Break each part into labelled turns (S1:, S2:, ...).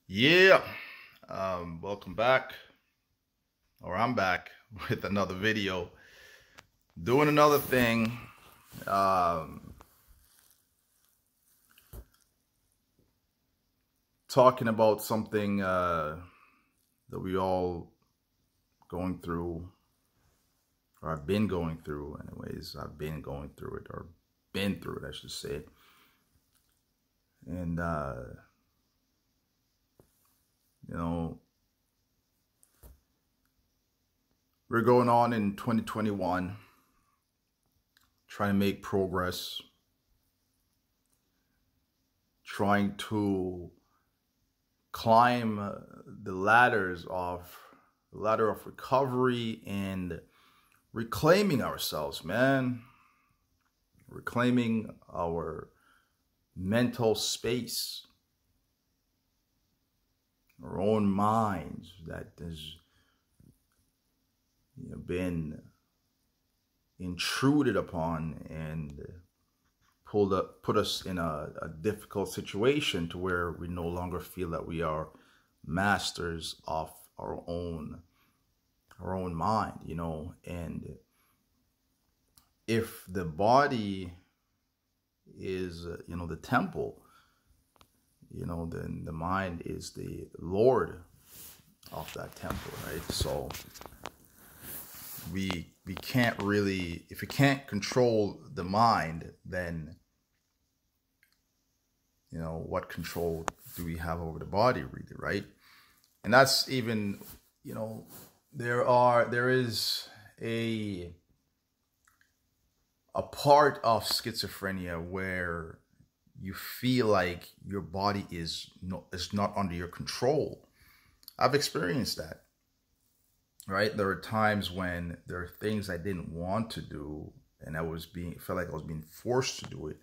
S1: Yeah, welcome back, or I'm back with another video, doing another thing, um, talking about something that we all going through, or I've been going through, anyways. I've been going through it, or been through it, I should say. And you know, we're going on in 2021, trying to make progress, trying to climb the ladder of recovery and reclaiming ourselves, man. Reclaiming our mental space, our own minds that has been intruded upon and put us in a difficult situation to where we no longer feel that we are masters of our own mind, and if the body is the temple, then the mind is the lord of that temple, right? So we can't really, if we can't control the mind, then what control do we have over the body, really, right? And that's even, there is a part of schizophrenia where you feel like your body is not under your control. I've experienced that, right? There are times when there are things I didn't want to do, and felt like I was being forced to do it,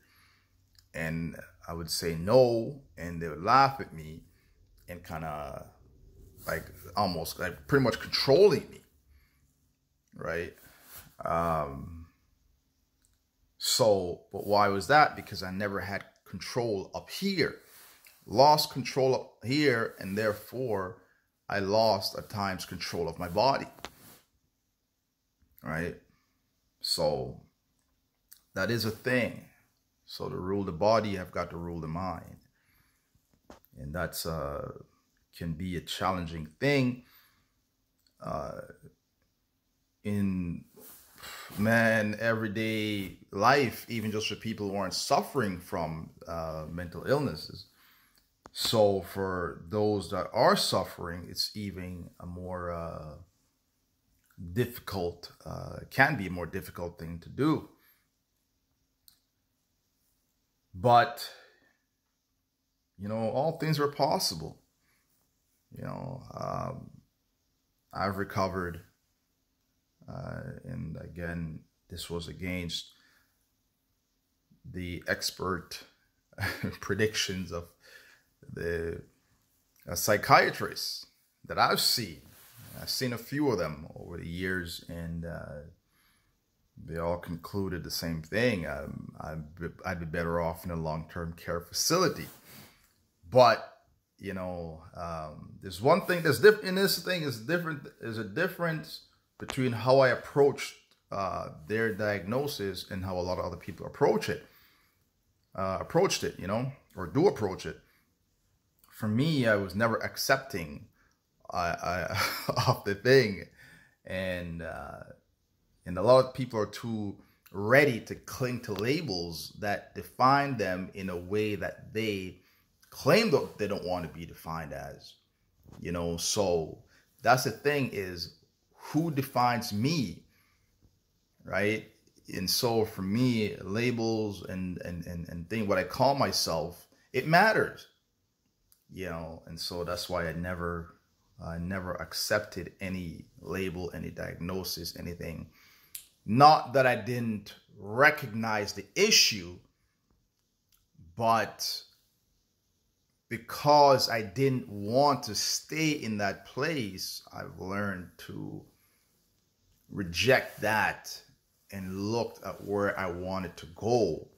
S1: and I would say no, and they would laugh at me and kind of like almost like pretty much controlling me, right? But why was that? Because I never had control up here, lost control up here, and therefore I lost at times control of my body, right? So that is a thing. So to rule the body, I've got to rule the mind, and that's can be a challenging thing in everyday life, even just for people who aren't suffering from mental illnesses. So for those that are suffering, it's even a more difficult, can be a more difficult thing to do. But, all things are possible. I've recovered. And again, this was against the expert predictions of the psychiatrists that I've seen. I've seen a few of them over the years, and they all concluded the same thing. I'd be better off in a long-term care facility. But there's one thing that's different in this thing. Is different. There's a difference between how I approached their diagnosis and how a lot of other people approached it, or do approach it. For me, I was never accepting of the thing, and a lot of people are too ready to cling to labels that define them in a way that they claim that they don't want to be defined as, so that's the thing, is who defines me, right? And so for me, labels and thing, what I call myself, it matters, and so that's why I never accepted any label, any diagnosis, anything. Not that I didn't recognize the issue, but because I didn't want to stay in that place, I've learned to reject that and looked at where I wanted to go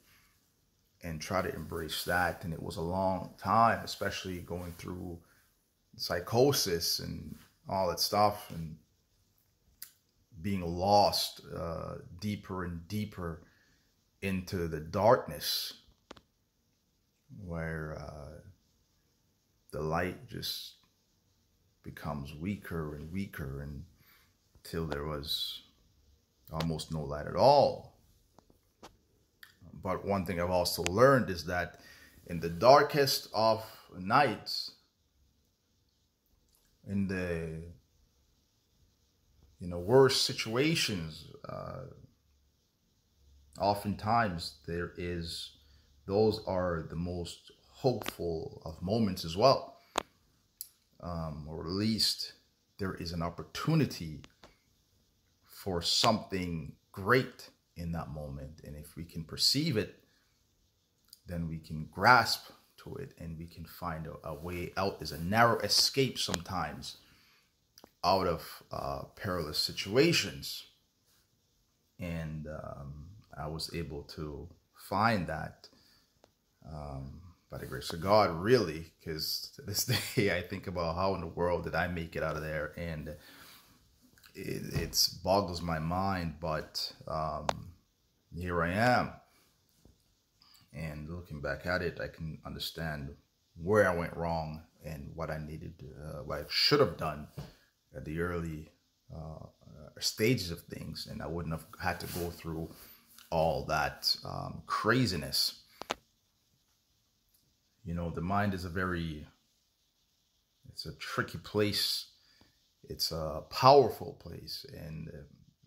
S1: and try to embrace that. And it was a long time, especially going through psychosis and all that stuff, and being lost deeper and deeper into the darkness, where the light just becomes weaker and weaker, until there was almost no light at all. But one thing I've also learned is that in the darkest of nights, in the worst situations, oftentimes those are the most hopeful of moments as well. Or at least there is an opportunity for something great in that moment. And if we can perceive it, then we can grasp to it, and we can find a way out. There's a narrow escape sometimes out of perilous situations. And I was able to find that by the grace of God, really, because to this day I think about how in the world did I make it out of there, and it boggles my mind. But here I am, and looking back at it, I can understand where I went wrong and what I needed, what I should have done at the early stages of things, and I wouldn't have had to go through all that craziness. The mind is it's a tricky place. It's a powerful place. And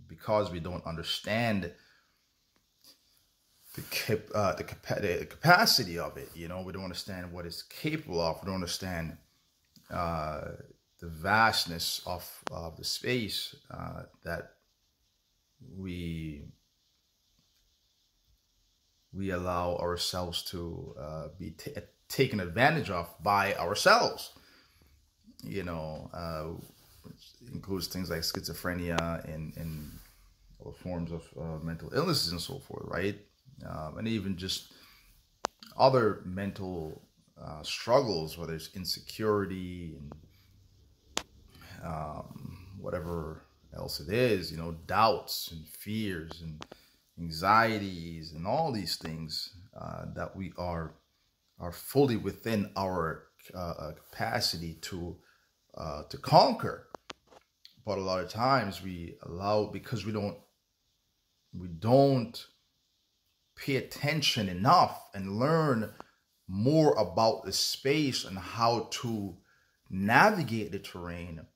S1: because we don't understand the capacity of it, we don't understand what it's capable of. We don't understand the vastness of the space that we allow ourselves to be taken advantage of by ourselves, which includes things like schizophrenia and all forms of mental illnesses and so forth, right? And even just other mental struggles, whether it's insecurity and whatever else it is, doubts and fears and anxieties and all these things that we are fully within our capacity to conquer. But a lot of times because we don't pay attention enough and learn more about the space and how to navigate the terrain,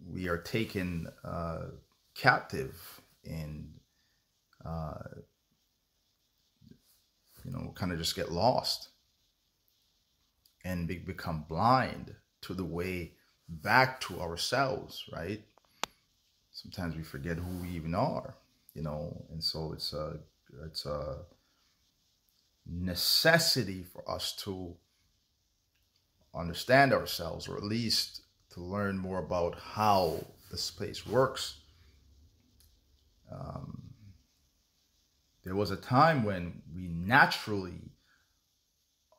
S1: we are taken captive and kind of just get lost and become blind to the way back to ourselves, right? Sometimes we forget who we even are, and so it's a necessity for us to understand ourselves, or at least to learn more about how this place works. There was a time when we naturally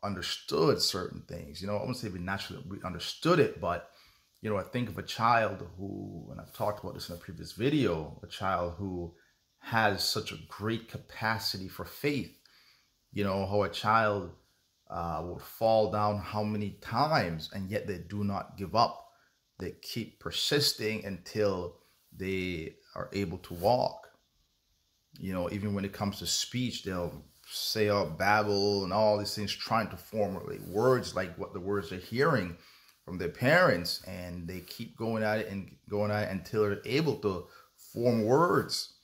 S1: understood certain things. I wouldn't say we understood it, but I think of a child who, and I've talked about this in a previous video, a child who has such a great capacity for faith. How a child will fall down how many times, and yet they do not give up. They keep persisting until they are able to walk. Even when it comes to speech, they'll say out babble and all these things, trying to form words like what the words they're hearing from their parents, and they keep going at it until they're able to form words.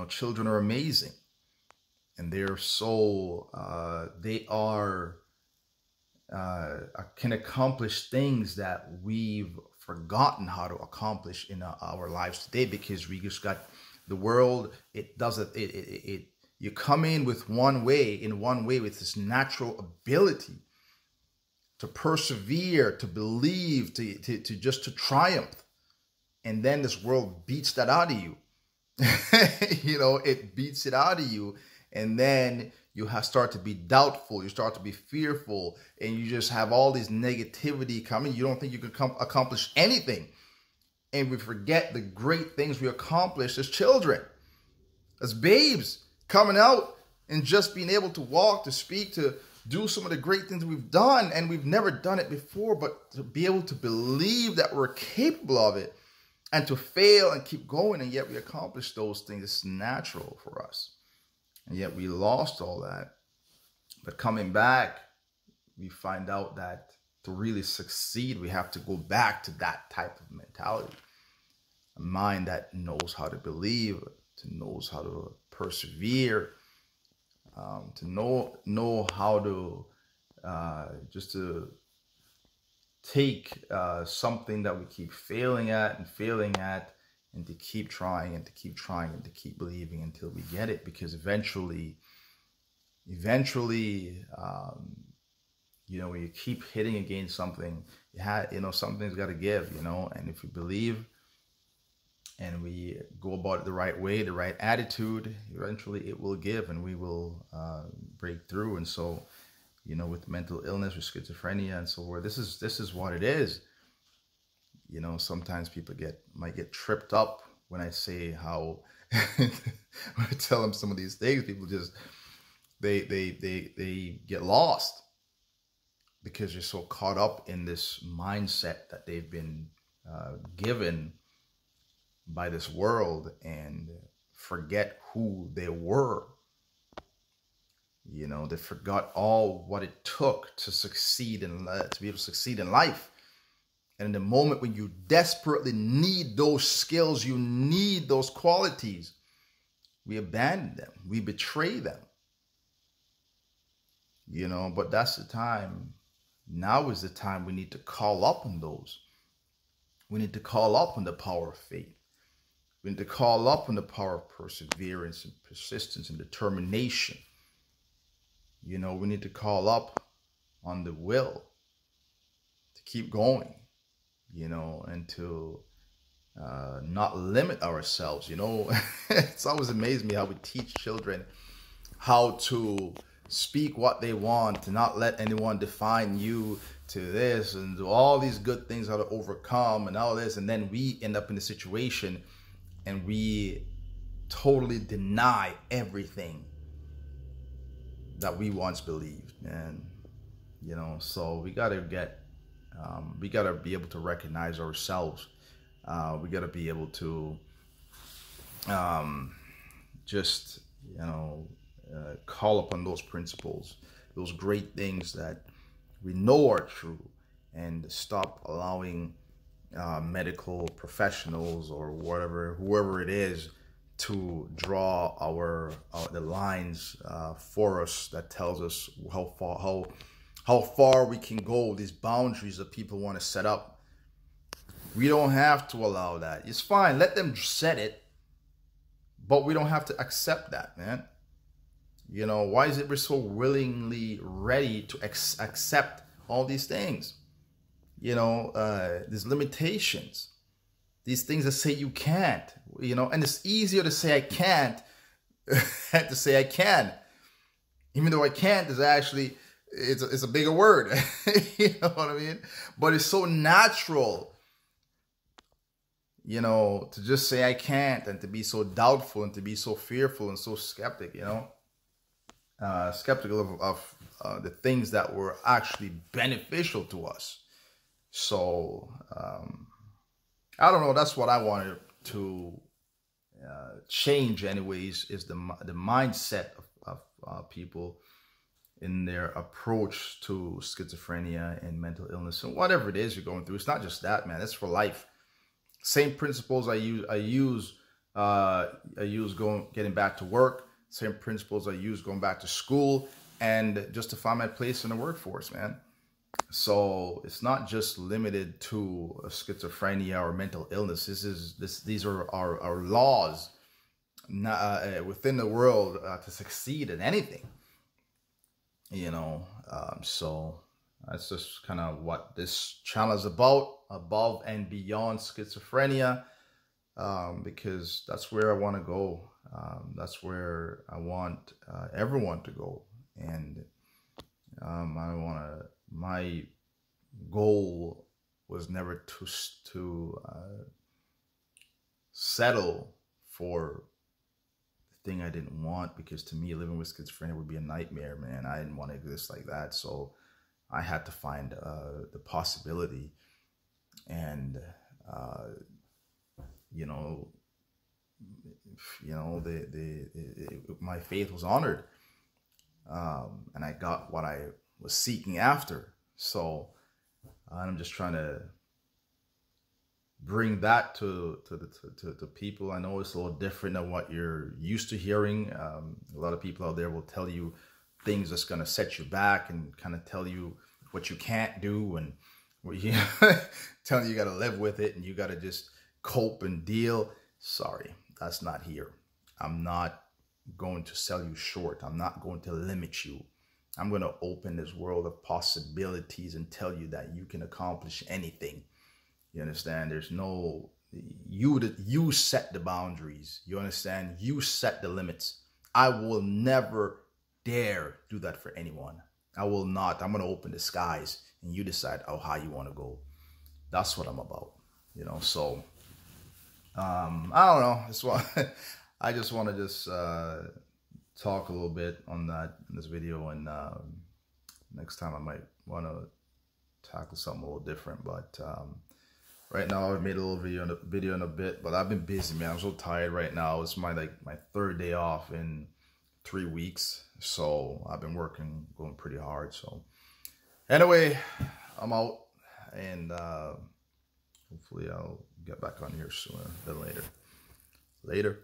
S1: Children are amazing, and they're so can accomplish things that we've forgotten how to accomplish in our lives today, because we just got the world. It doesn't. You come in one way with this natural ability to persevere, to believe, to triumph, and then this world beats that out of you. It beats it out of you, and then you start to be doubtful, you start to be fearful, and you just have all this negativity coming. You don't think you can accomplish anything. And we forget the great things we accomplished as children, as babes, coming out and just being able to walk, to speak, to do some of the great things we've done. And we've never done it before, but to be able to believe that we're capable of it and to fail and keep going, and yet we accomplish those things. It's natural for us. And yet we lost all that. But coming back, we find out that to really succeed, we have to go back to that type of mentality. A mind that knows how to believe, to knows how to persevere, to know how to just to take something that we keep failing at, and to keep trying and to keep trying and to keep believing until we get it. Because eventually, when you keep hitting against something, something's got to give, and if we believe and we go about it the right way, the right attitude, eventually it will give and we will break through. And so, with mental illness or schizophrenia and so forth, this is what it is. Sometimes people might get tripped up when I say how, when I tell them some of these things, people just, they get lost because you're so caught up in this mindset that they've been given by this world and forget who they were. They forgot all what it took to succeed and to be able to succeed in life. And in the moment when you desperately need those skills, you need those qualities, we abandon them, we betray them. But that's the time. Now is the time we need to call up on those. We need to call up on the power of faith. We need to call up on the power of perseverance and persistence and determination. We need to call up on the will to keep going, and to not limit ourselves. It's always amazed me how we teach children how to speak what they want, to not let anyone define you, to this, and do all these good things, how to overcome and all this. And then we end up in a situation and we totally deny everything that we once believed. And so we got to be able to recognize ourselves. We got to be able to just call upon those principles, those great things that we know are true, and stop allowing medical professionals or whoever it is, to draw the lines for us that tells us how far we can go, these boundaries that people want to set up. We don't have to allow that. It's fine, let them set it, but we don't have to accept that, man. Why is it we're so willingly ready to accept all these things? These limitations, these things that say you can't, and it's easier to say I can't than to say I can. Even though I can't is actually, it's a bigger word. You know what I mean? But it's so natural, to just say I can't, and to be so doubtful, and to be so fearful and so skeptical of the things that were actually beneficial to us. So I don't know. That's what I wanted to change, anyways, is the mindset of people in their approach to schizophrenia and mental illness and whatever it is you're going through. It's not just that, man. It's for life. Same principles I use getting back to work. Same principles I use going back to school and just to find my place in the workforce, man. So it's not just limited to schizophrenia or mental illness. These are our laws within the world to succeed in anything. So that's just kind of what this channel is about, above and beyond schizophrenia. because that's where I want to go. That's where I want everyone to go. And my goal was never to settle for the thing I didn't want, because to me, living with schizophrenia would be a nightmare, man. I didn't want to exist like that. So I had to find the possibility. And, you know, my faith was honored. And I got what I was seeking after. So I'm just trying to bring that to people. I know it's a little different than what you're used to hearing. A lot of people out there will tell you things that's going to set you back and kind of tell you what you can't do, and tell you got to live with it and you got to just cope and deal. Sorry, that's not here. I'm not going to sell you short. I'm not going to limit you. I'm going to open this world of possibilities and tell you that you can accomplish anything. You understand? There's no, you set the boundaries. You understand? You set the limits. I will never dare do that for anyone. I will not. I'm going to open the skies and you decide how high you want to go. That's what I'm about. So I don't know. I just want to just talk a little bit on that in this video, and next time I might want to tackle something a little different. But right now I've made a little video in a bit, but I've been busy, man. I'm so tired right now. It's my third day off in 3 weeks, so I've been going pretty hard. So anyway, I'm out, and hopefully I'll get back on here sooner than later. Later.